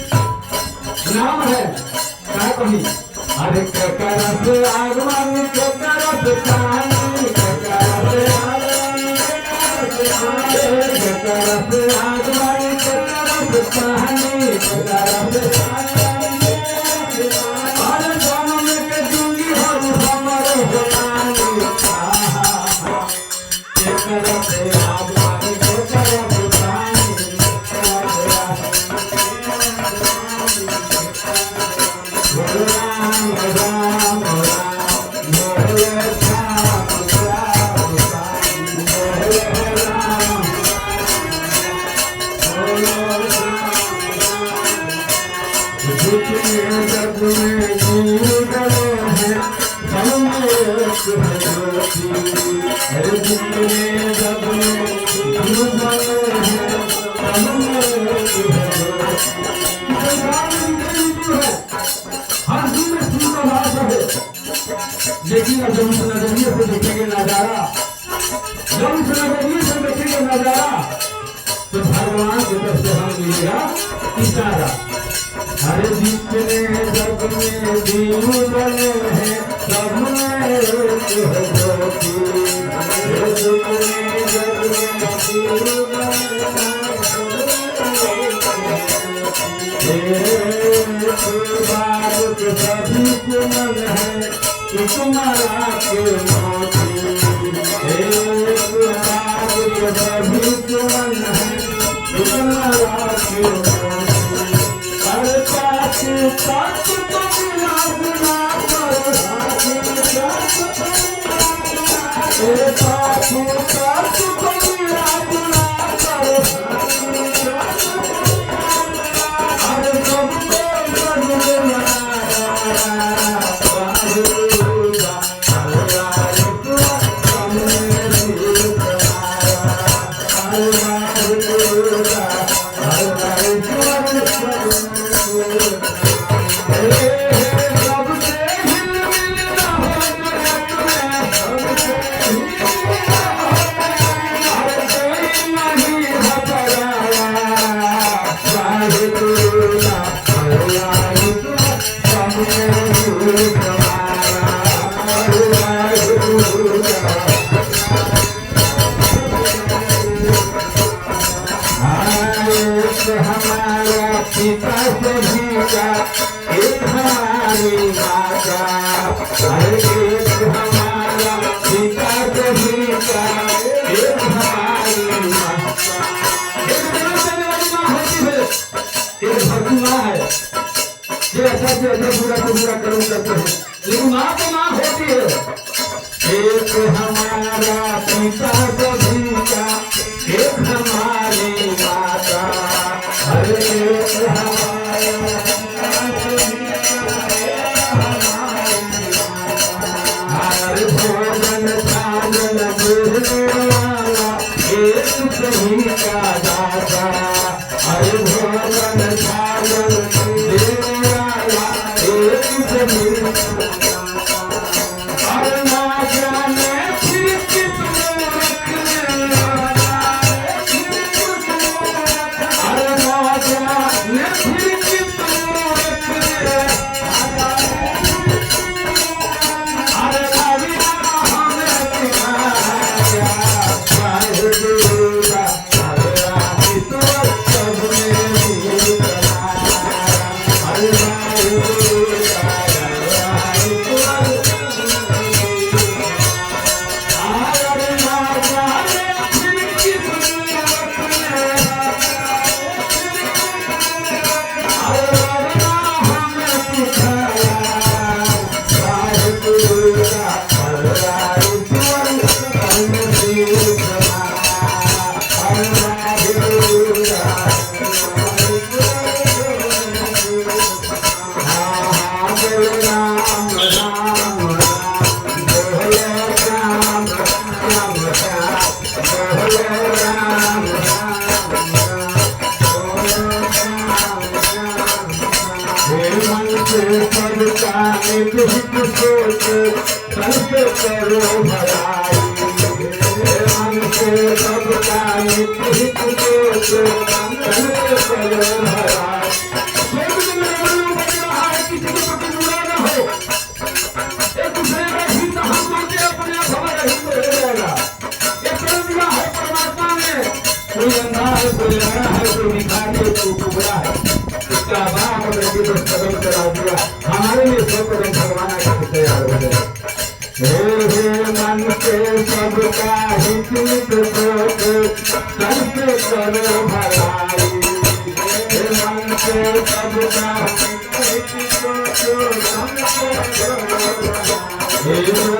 नाम है क्या कही अरे करत आगमन करत कहानी करत आगमन करत कहानी अरे जन्म के दूंगी हम हमारे बनानी करत आगमन करत लेकिन जब उस नजरिए से देखेंगे नजारा तो भगवान की तरफ से हम मिलेगा इशारा हर जितने जग में दीन बने हैं सब में एक है ज्योति जितने जग में दीन बने सभी के मन है कि तुम्हारा के मोती एक बात सभी के मन है कि तुम्हारा के मोती हर पास पास तुम राजना करो पास पास तुम राजना करो हर सबको हमारा पिता सभी का एक हमारी माता एक हमारा पिता सभी का एक हमारी माता एक भक्ति माँ है ये अच्छा से अच्छा पूरा को पूरा कर्म करते हैं लेकिन माँ तो माँ होती है एक हमारा पिता सभी का एक हमारी माता हर भोजन साधन वाला एक सही का दाता हर भोजन साधन वाला एक सही हर ना जाने फिर कितने के सबका हित हित को तन के करो भलाई। किसी के प्रति बुरा न हो, एक दूसरे का हित हम मानते अपने आप हमारा हित हो जाएगा। ये प्रेम विवाह है परमात्मा में, कोई अंधा है, कोई लंगड़ा है, कोई भिखारी है, कोई कुबड़ा है, इसका बाप करके 10 कदम चला दिया, हमारे लिए 100 कदम भगवान आकर तैयार हो गए। हे मन के सबका हित हित को तन के करो भलाई। हे मन के सबका हित हित को तन के करो भलाई।